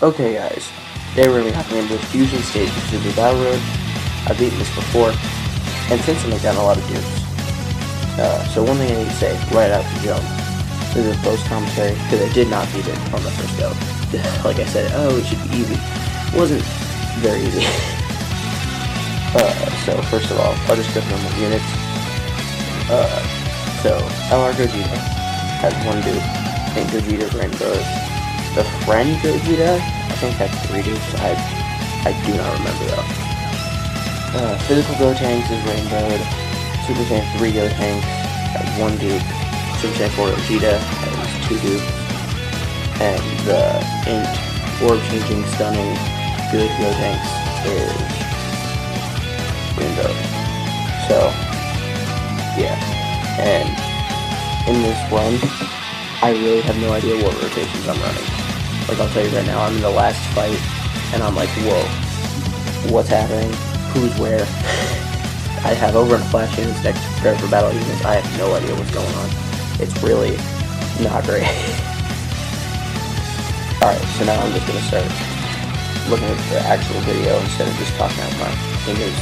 Okay guys, today we're going to be hopping into the fusion stage of Super Battle Road. I've beaten this before, and since then I've gotten a lot of dupes. So one thing I need to say, right out the jump, this is a post commentary, because I did not beat it on the first go. Like I said, oh, it should be easy. It wasn't very easy. So first of all, I'll just go through my units. So LR Gogeta has one dupe, I think Gogeta Rainbow. The friend Gogeta, I think had 3 dupes. I do not remember though. Physical Gotenks is rainbowed. Super Saiyan 3 Gotenks has 1 dupe. Super Saiyan 4 Gogeta has 2 dupes. And the Int Orb Changing Stunning Good Gotenks is rainbowed. So yeah. And in this run, I really have no idea what rotations I'm running. Like, I'll tell you right now, I'm in the last fight, and I'm like, whoa, what's happening? Who's where? I have over in Flash units next to prepare for battle units. I have no idea what's going on. It's really not great. Alright, so now I'm just going to start looking at the actual video instead of just talking out my fingers.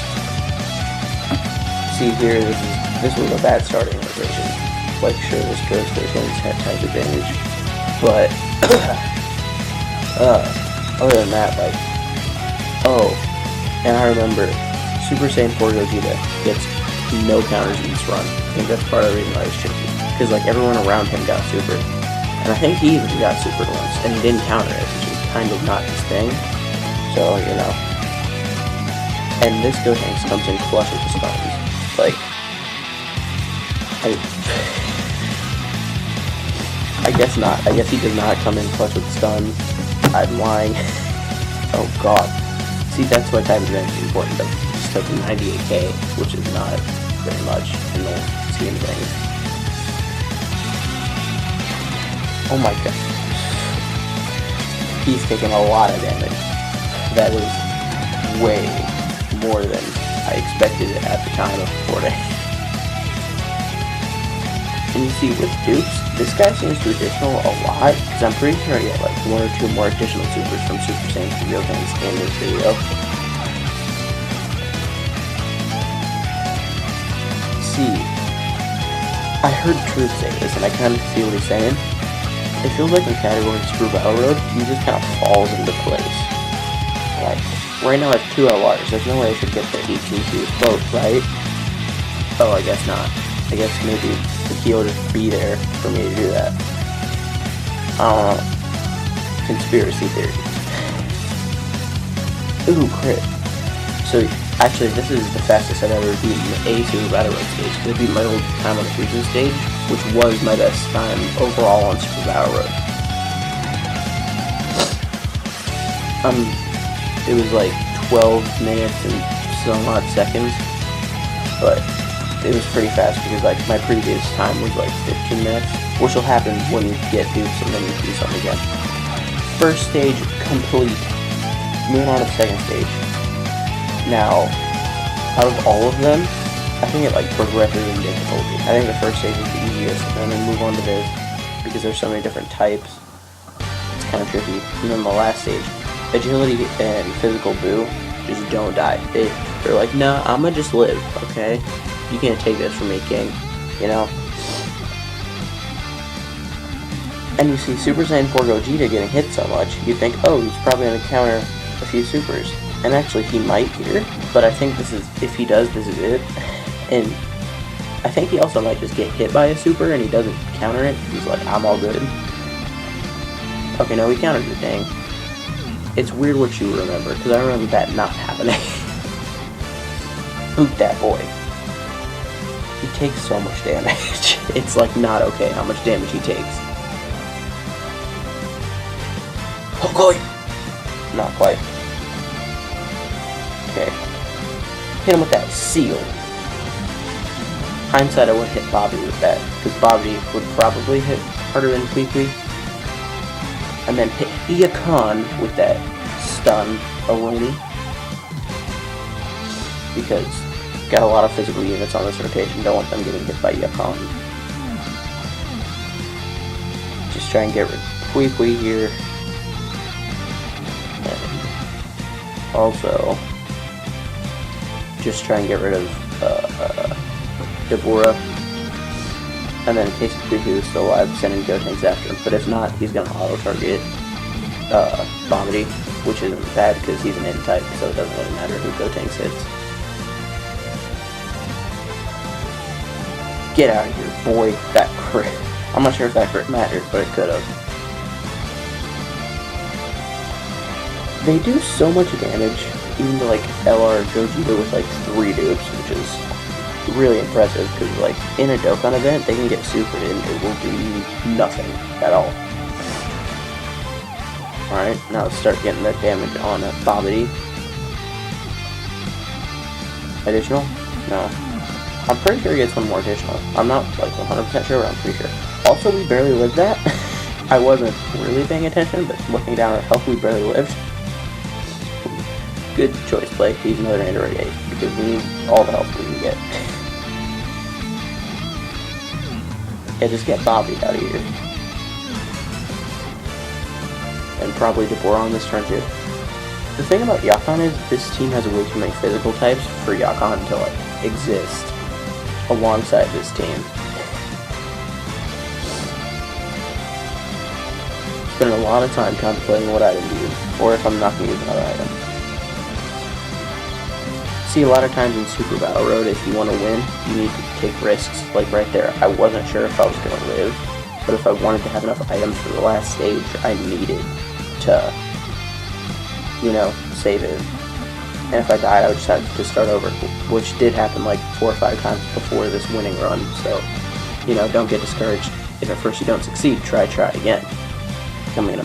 See here, this was a bad starting rotation. Like, sure, this goes to his type advantage, but other than that, like, oh, and I remember Super Saiyan 4 Gogeta gets no counters in this run. I think that's part of the reason why it's tricky, because like everyone around him got supered, and I think he even got supered once, and he didn't counter it, which is kind of not his thing. So you know, and this Gotenks comes in clutch with the stuns, like. I guess not. I guess he does not come in clutch with stuns. I'm lying. Oh god. See, that's why type advantage is important. But just took 98k, which is not very much in the scheme of things. Oh my god. He's taking a lot of damage. That is way more than I expected at the time of recording. And you see, with dupes, this guy seems to additional a lot, because I'm pretty sure I get like 1 or 2 more additional supers from Super Saiyan 3 Gotenks in this video. See, I heard Truth say this, and I kind of see what he's saying. It feels like in category Super Battle Road, he just kind of falls into place. Like, right now I have 2 LRs, there's no way I should get the 18 with both, right? Oh, I guess not. I guess maybe the key will just be there for me to do that. I don't know. Conspiracy theory. Ooh, crit. So, actually, this is the fastest I've ever beaten a Super Battle Road stage. I beat my old time on the Fusion stage, which was my best time overall on Super Battle Road. It was like 12 minutes and some odd seconds, but it was pretty fast because like my previous time was like 15 minutes, which will happen when you get dupes and then you do something again. First stage complete. Moving on to the second stage. Now, out of all of them, I think it like progresses in difficulty. I think the first stage is the easiest, and then move on to this because there's so many different types. It's kind of tricky. And then the last stage, agility and physical boo, just don't die. They're like, nah, I'ma just live, okay? You can't take this from me, King, you know? And you see Super Saiyan 4 Gogeta getting hit so much, you think, oh, he's probably going to counter a few supers. And actually, he might here, but I think this is, if he does, this is it. And I think he also might just get hit by a super and he doesn't counter it. He's like, I'm all good. Okay, no, he countered it, dang. It's weird what you remember, because I remember that not happening. Boot that boy. He takes so much damage. It's like not okay how much damage he takes. Okay. Not quite. Okay. Hit him with that seal. Hindsight, I wouldn't hit Bobby with that, because Bobby would probably hit harder than Kwee. And then hit Iacon with that stun Aroni. Because got a lot of physical units on this rotation, don't want them getting hit by Iacon. Just try and get rid of Kwee here. also just try and get rid of Deborah. And then in case Goku is still alive, send in Gotenks after him. But if not, he's going to auto-target Babidi, which isn't bad because he's an N-type, so it doesn't really matter who Gotenks hits. Get out of here, boy. That crit. I'm not sure if that crit mattered, but it could have. They do so much damage, even to like LR Gogeta with like 3 dupes, which is really impressive, because like in a Dokkan event, they can get supered and it will do nothing at all. Alright, now let's start getting that damage on Babidi. Additional? No. I'm pretty sure he gets one more additional. I'm not like 100% sure, but I'm pretty sure. Also, we barely lived that. I wasn't really paying attention, but looking down at health, we barely lived. Good choice, play. He's another Android 8, because we need all the help we can get. Yeah, just get Babidi out of here. And probably Deborah on this turn too. The thing about Yakon is, this team has way too many physical types for Yakon to like exist alongside this team. Spending a lot of time contemplating what item to use, or if I'm not going to use another item. See, a lot of times in Super Battle Road, if you want to win, you need to take risks. Like right there, I wasn't sure if I was going to live, but if I wanted to have enough items for the last stage, I needed to, you know, save it. And if I died, I would just have to start over, which did happen like 4 or 5 times before this winning run. So, you know, don't get discouraged. If at first you don't succeed, try again. I mean,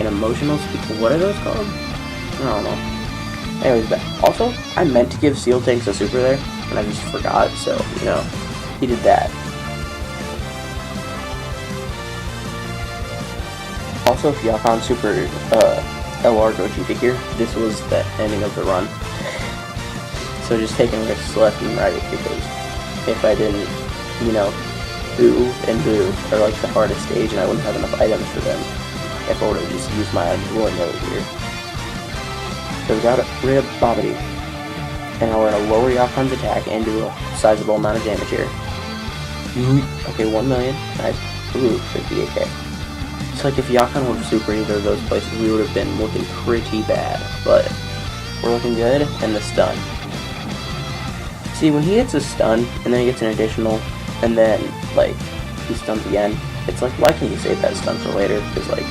an emotional speak. What are those called? I don't know. Anyways, also, I meant to give Seal Tanks a super there, and I just forgot, so, you know, he did that. Also, if Yakon super LR Gogeta here, this was the ending of the run. So just taking risks left and right, because if I didn't, you know, Boo and Boo are like the hardest stage, and I wouldn't have enough items for them if I would have just used my willy-nilly here. So we got rid of Babidi, and now we're going to lower Yakon's attack and do a sizable amount of damage here. Okay, 1 million. Nice. Ooh, 58k. So like if Yakon would have super either of those places, we would have been looking pretty bad. But we're looking good, and the stun. See, when he hits a stun, and then he gets an additional, and then like he stuns again, it's like, why can't you save that stun for later? Because like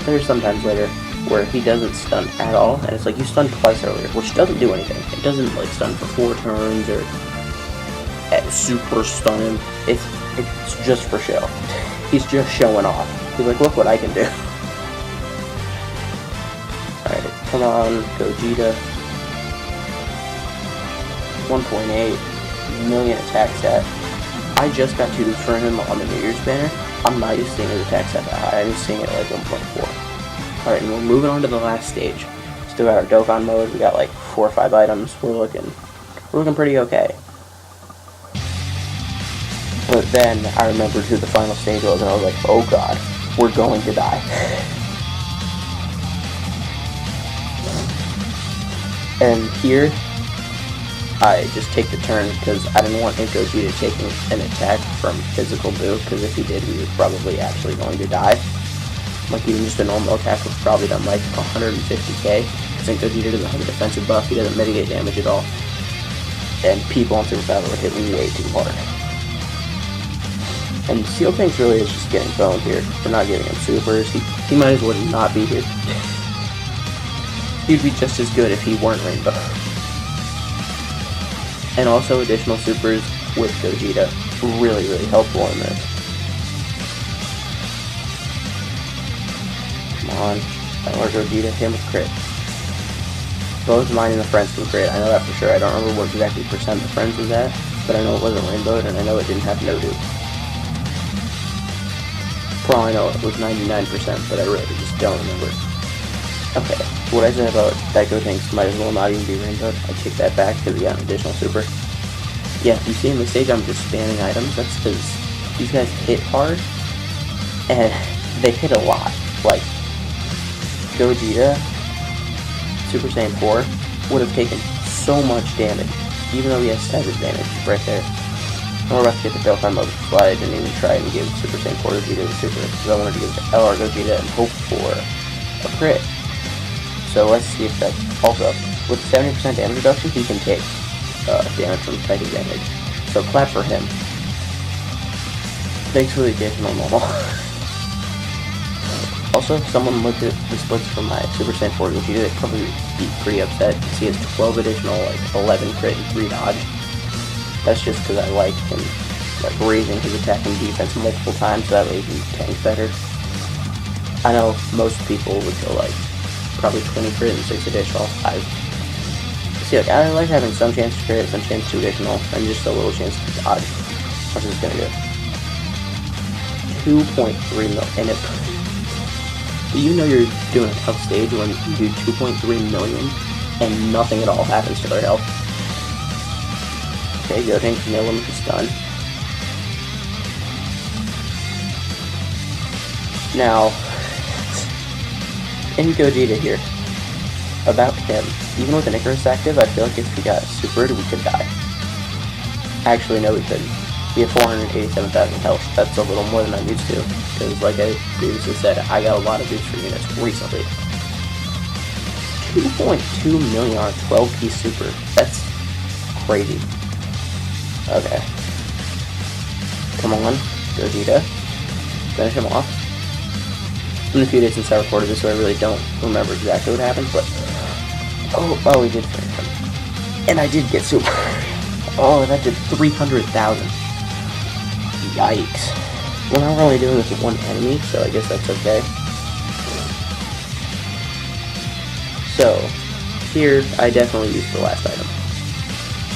there's sometimes later where he doesn't stun at all, and it's like you stunned twice earlier, which doesn't do anything. It doesn't like stun for 4 turns or super stun him. It's just for show. He's just showing off. He's like, look what I can do. Alright, come on, Gogeta. 1.8 million attack stat. I just got 2 for him on the New Year's banner. I'm not used to seeing his attack stat that high. I'm just seeing it at like 1.4. Alright, and we're moving on to the last stage. Still got our Dokkan mode. We got like 4 or 5 items. We're looking pretty okay. But then I remembered who the final stage was, and I was like, oh god, we're going to die. And here, I just take the turn because I didn't want Gogeta taking an attack from physical Boo, because if he did, he was probably actually going to die. Like even just a normal attack would have probably done like 150k. Because Gogeta doesn't have a defensive buff, he doesn't mitigate damage at all. And people on Super Battle are hitting way too hard. And Seal Tanks really is just getting boned here. We're not giving him supers. He might as well not be here. He'd be just as good if he weren't Rainbow. And also additional supers with Gogeta. Really, really helpful in this. Come on. Or Gogeta, him with crit. Both mine and the friends can crit. I know that for sure. I don't remember what exactly percent the friends was at, but I know it wasn't rainbowed, and I know it didn't have no dupe. For all I know, it was 99%, but I really just don't remember. Okay, what I said about that Gotenks might as well not even be rainbowed, I take that back because we got an additional super. Yeah, if you see in the stage I'm just spamming items, that's because these guys hit hard, and they hit a lot. Like, Gogeta Super Saiyan 4 would have taken so much damage, even though he has stab advantage right there. And we're about to get the Dokkan mode, so I didn't even try and give Super Saiyan 4 Gogeta the Super, because I wanted to give LR Gogeta and hope for a crit. So let's see if that also, with 70% damage reduction, he can take damage from type advantage. So clap for him. Thanks for the additional normal. Also, if someone looked at the splits from my Super Saiyan 4 Gogeta, they'd probably be pretty upset because he has 12 additional, like 11 crit and 3 dodge. That's just because I like him like raising his attack and defense multiple times so that way he can tank better. I know most people would go like probably 20 crit and 6 additional. See, like I like having some chance to crit, some chance to additional, and just a little chance to dodge. What's this gonna do? 2.3 mil, and it. You know you're doing a tough stage when you do 2.3 million and nothing at all happens to their health. Okay, Goten can nail him with a stun. Now, in Gogeta here, about him, even with an Icarus active, I feel like if he got supered, we could die. Actually, no, we couldn't. We have 487,000 health. That's a little more than I'm used to, because like I previously said, I got a lot of boosts for units recently. 2.2 million on a 12-piece super. That's crazy. Okay. Come on, Gogeta. Finish him off. It's been a few days since I recorded this, so I really don't remember exactly what happened, but... Oh, we did finish him. And I did get super. Oh, that did 300,000. Yikes. Well, now we're only doing this with one enemy, so I guess that's okay. So, here, I definitely used the last item.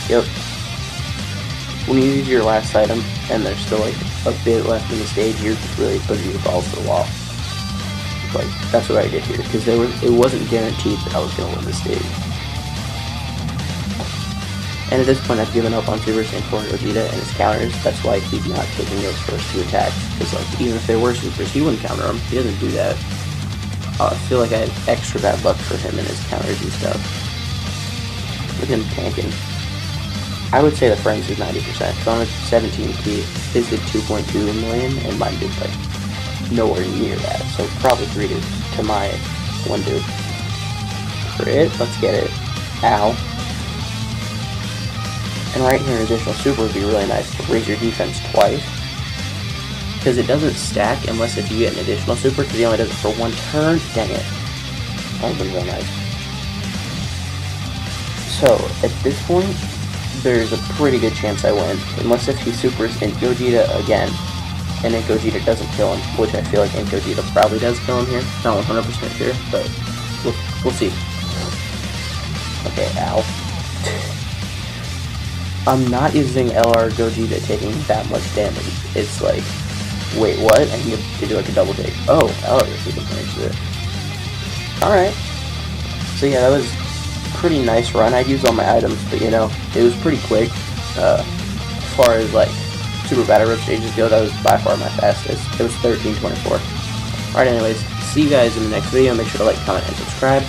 Yep. When you use your last item, and there's still like a bit left in the stage, you're just really pushing your balls to the wall. Like, that's what I did here, because it wasn't guaranteed that I was going to win this stage. And at this point, I've given up on Super Saiyan 4 Gogeta and his counters. That's why he's not taking those first 2 attacks. Because, like, even if they were supers, he wouldn't counter them. He doesn't do that. I feel like I had extra bad luck for him and his counters and stuff. Look at him tanking. I would say the frames is 90%. So on a 17P, his did 2.2 million, and mine did, like, nowhere near that. So probably 3 to my 1 dude. Crit, let's get it. Ow. And right here, an additional super would be really nice to raise your defense twice. Because it doesn't stack unless if you get an additional super, because he only does it for 1 turn. Dang it. That would have been real nice. So, at this point, there's a pretty good chance I win. Unless if he supers in Gogeta again, and then Gogeta doesn't kill him, which I feel like in Gogeta probably does kill him here. Not 100% sure, but we'll see. Okay, ow. I'm not using LR Gogeta taking that much damage. It's like, wait, what? I need to do like a double take. Oh, LR Gogeta finished it. Alright. So yeah, that was a pretty nice run. I'd use all my items, but you know, it was pretty quick. As far as like Super Battle Road stages go, that was by far my fastest. It was 13:24. Alright, anyways, see you guys in the next video. Make sure to like, comment, and subscribe.